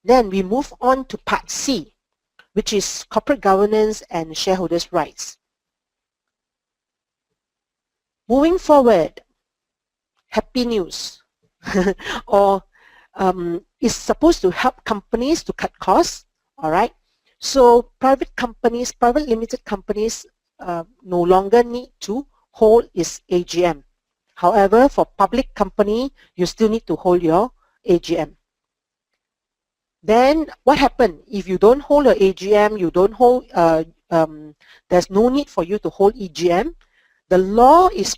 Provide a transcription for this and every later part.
Then we move on to Part C, which is corporate governance and shareholders' rights. Moving forward, happy news or is supposed to help companies to cut costs, all right? So private companies, private limited companies no longer need to hold its AGM. However, for public company, you still need to hold your AGM. Then what happens if you don't hold your AGM, you don't hold, there's no need for you to hold EGM. The law is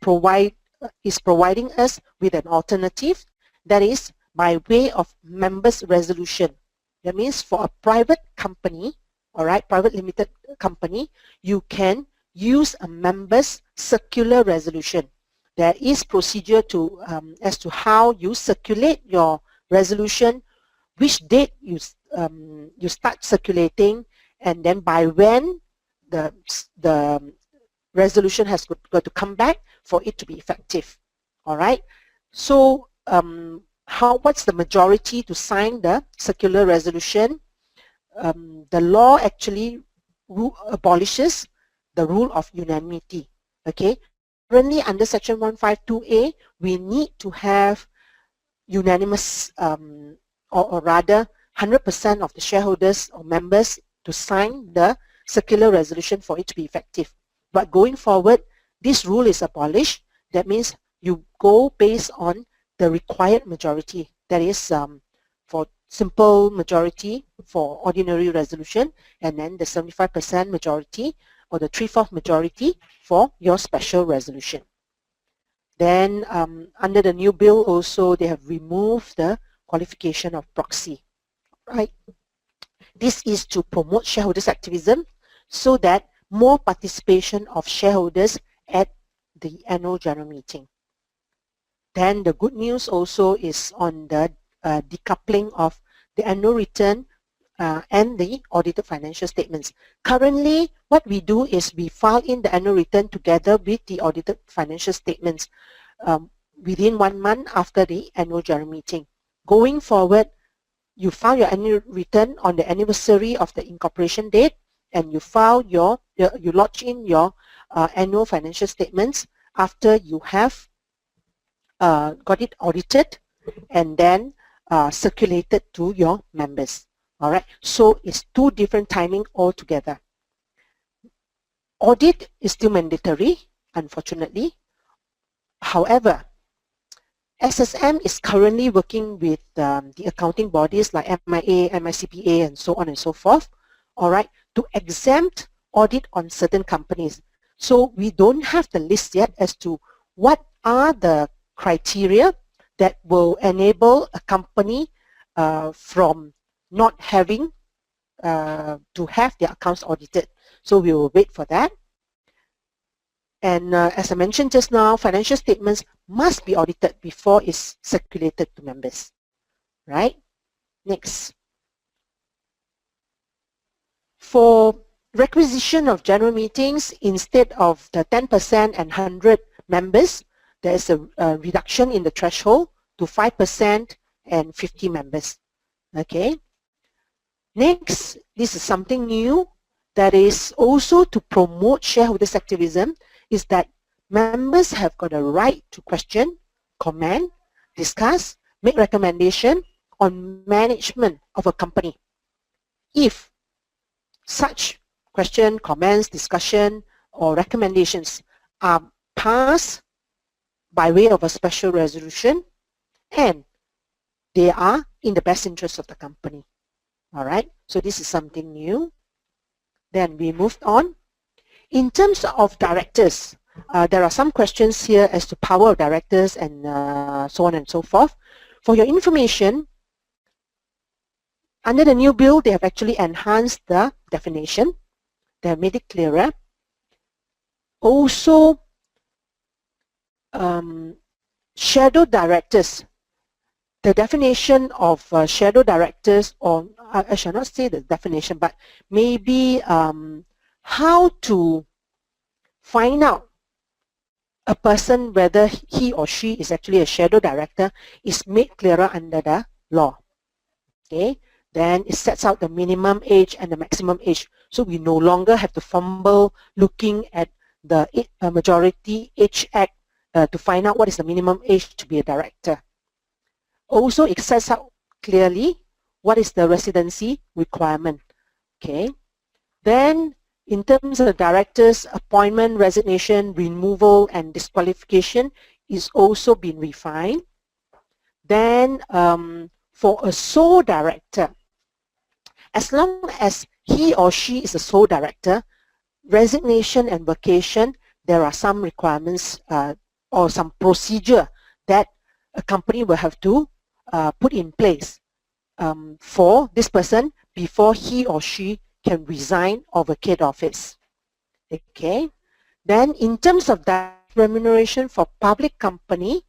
providing us with an alternative, that is by way of members' resolution. That means for a private company, all right, private limited company, you can use a members' circular resolution. There is procedure to as to how you circulate your resolution, which date you start circulating, and then by when the resolution has got to come back for it to be effective. All right. So what's the majority to sign the circular resolution? The law actually abolishes the rule of unanimity. Okay. Currently under Section 152A, we need to have unanimous or rather 100% of the shareholders or members to sign the circular resolution for it to be effective. But going forward, this rule is abolished. That means you go based on the required majority. That is for simple majority for ordinary resolution, and then the 75% majority or the 3/4 majority for your special resolution. Then under the new bill also, they have removed the qualification of proxy. Right? This is to promote shareholders' activism so that more participation of shareholders at the annual general meeting. Then the good news also is on the decoupling of the annual return and the audited financial statements. Currently, what we do is we file in the annual return together with the audited financial statements within 1 month after the annual general meeting. Going forward, you file your annual return on the anniversary of the incorporation date, and you file you lodge in your annual financial statements after you have got it audited and then circulated to your members. All right, so it's 2 different timing altogether. Audit is still mandatory, unfortunately. However, SSM is currently working with the accounting bodies like MIA, MICPA, and so on and so forth, all right, to exempt audit on certain companies. So we don't have the list yet as to what are the criteria that will enable a company from not having to have their accounts audited. So we will wait for that. And as I mentioned just now, financial statements must be audited before it's circulated to members. Right? Next. For requisition of general meetings, instead of the 10% and 100 members, there is a reduction in the threshold to 5% and 50 members. Okay. Next, this is something new that is also to promote shareholders' activism, is that members have got a right to question, comment, discuss, make recommendation on management of a company. If such question, comments, discussion, or recommendations are passed by way of a special resolution and they are in the best interest of the company. All right, so this is something new. Then we moved on. In terms of directors, there are some questions here as to power of directors and so on and so forth. For your information, under the new bill, they have actually enhanced the definition. They have made it clearer. Also, shadow directors. The definition of shadow directors, or I shall not say the definition, but maybe how to find out a person whether he or she is actually a shadow director is made clearer under the law. Okay, then it sets out the minimum age and the maximum age. So we no longer have to fumble looking at the Majority Age Act to find out what is the minimum age to be a director. Also, it sets out clearly what is the residency requirement. Okay, then in terms of the director's appointment, resignation, removal, and disqualification is also been refined. Then for a sole director, as long as he or she is a sole director, resignation and vacation, there are some requirements or some procedure that a company will have to put in place for this person before he or she can resign or vacate office. Okay. Then in terms of direct remuneration for public company,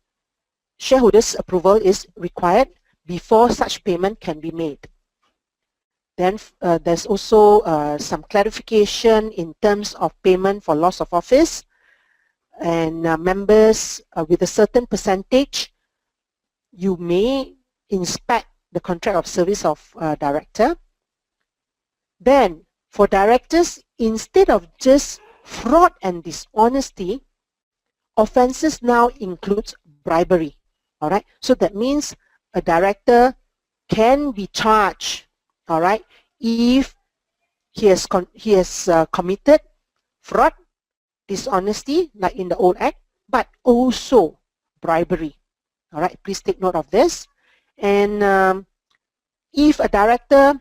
shareholders' approval is required before such payment can be made. Then there's also some clarification in terms of payment for loss of office, and members with a certain percentage, you may inspect the contract of service of director. Then for directors, instead of just fraud and dishonesty, offenses now includes bribery. All right, so that means a director can be charged, all right, if he has committed fraud, dishonesty, like in the old act, but also bribery. All right, please take note of this. And if a director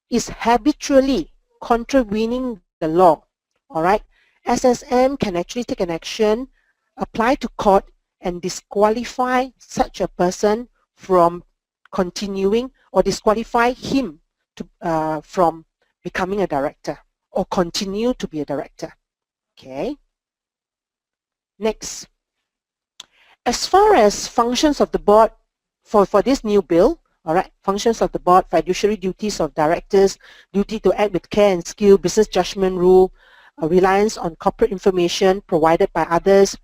is habitually contravening the law, all right, SSM can actually take an action, apply to court, and disqualify such a person from continuing, or disqualify him to, from becoming a director or continue to be a director. Okay. Next. As far as functions of the board for this new bill, all right, functions of the board, fiduciary duties of directors, duty to act with care and skill, business judgment rule, reliance on corporate information provided by others,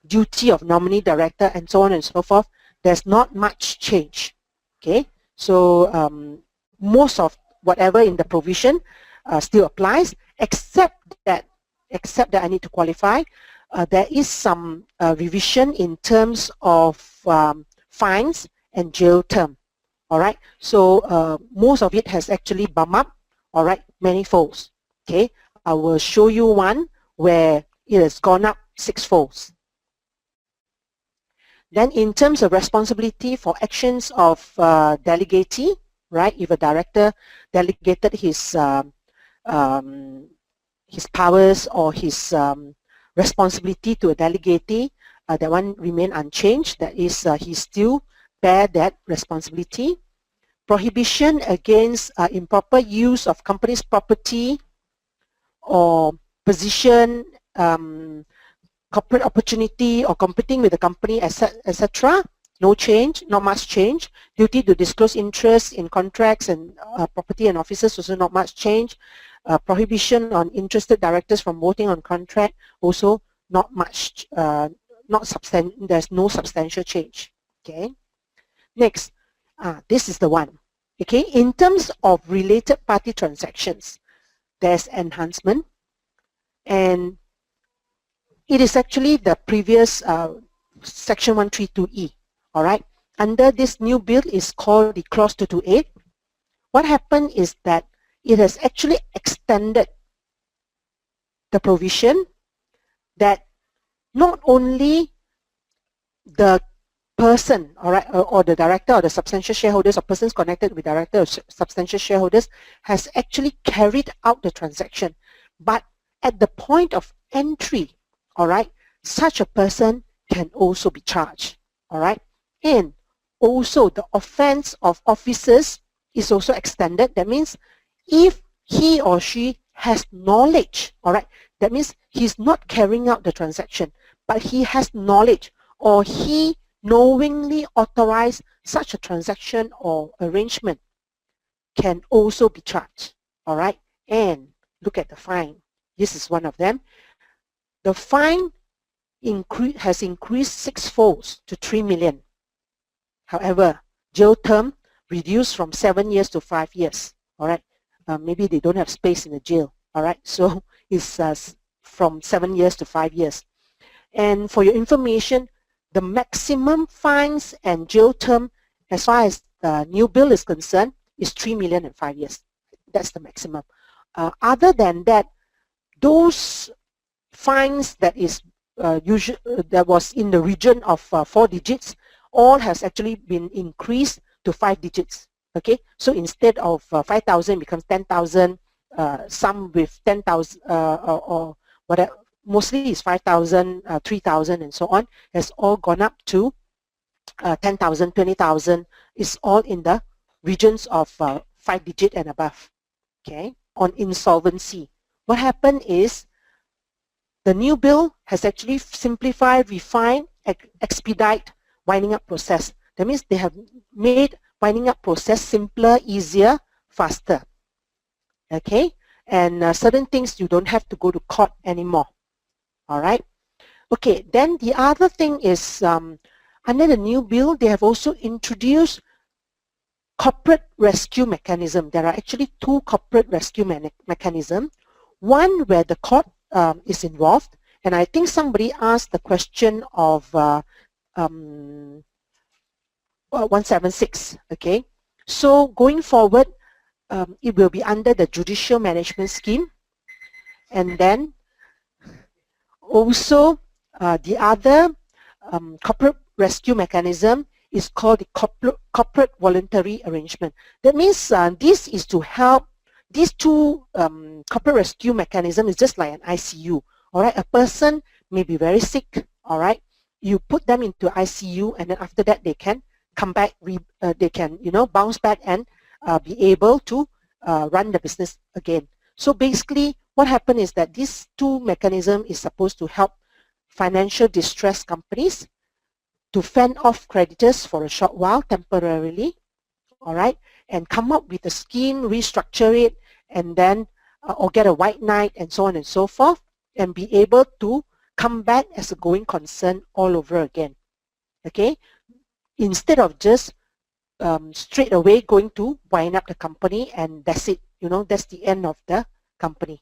duty of nominee director, and so on and so forth. There's not much change. Okay, so most of whatever in the provision still applies, except that I need to qualify. There is some revision in terms of fines and jail term. All right, so most of it has actually bumped up, all right, many folds. Okay, I will show you one where it has gone up 6 folds. Then in terms of responsibility for actions of delegatee, right, if a director delegated his powers or his responsibility to a delegatee, that one remain unchanged. That is, he still bear that responsibility. Prohibition against improper use of company's property or position, corporate opportunity, or competing with the company, etc. No change, not much change. Duty to disclose interest in contracts and property and offices, also not much change. Prohibition on interested directors from voting on contract, also not much, there's no substantial change. Okay. Next, this is the one. Okay, in terms of related party transactions, there's enhancement, and it is actually the previous section 132E. All right. Under this new bill is called the clause 228. What happened is that it has actually extended the provision that not only the person, all right, or the director or the substantial shareholders or persons connected with director or substantial shareholders has actually carried out the transaction, but at the point of entry, all right, such a person can also be charged, all right, and also the offense of officers is also extended. That means if he or she has knowledge, all right, that means he's not carrying out the transaction, but he has knowledge, or he knowingly authorized such a transaction or arrangement, can also be charged. All right, and look at the fine. This is one of them. The fine has increased 6 folds to 3 million. However, jail term reduced from 7 years to 5 years. All right, maybe they don't have space in the jail. All right, so it's from 7 years to 5 years. And for your information, the maximum fines and jail term as far as the new bill is concerned is 3 million in 5 years. That's the maximum. Other than that, those fines that is that was in the region of 4 digits, all has actually been increased to 5 digits. Okay, so instead of 5,000 becomes 10,000. Some with 10,000 or whatever, mostly is 5,000, 3,000, and so on, has all gone up to 10,000, 20,000. Is all in the regions of 5 digit and above. Okay, on insolvency, what happened is the new bill has actually simplified, refined, expedite winding up process. That means they have made winding up process simpler, easier, faster. Okay, and certain things you don't have to go to court anymore. All right. Okay, then the other thing is under the new bill, they have also introduced corporate rescue mechanism. There are actually 2 corporate rescue mechanism. One where the court is involved, and I think somebody asked the question of 176. Okay, so going forward, it will be under the judicial management scheme, and then also the other corporate rescue mechanism is called the corporate voluntary arrangement. That means this is to help. These 2 corporate rescue mechanism is just like an ICU. All right, a person may be very sick. All right, you put them into ICU, and then after that they can come back. They can bounce back and be able to run the business again. So basically, what happened is that these 2 mechanism is supposed to help financial distress companies to fend off creditors for a short while temporarily. All right, and come up with a scheme, restructure it, and then or get a white knight and so on and so forth, and be able to come back as a going concern all over again. Okay, instead of just straight away going to wind up the company and that's it. That's the end of the company.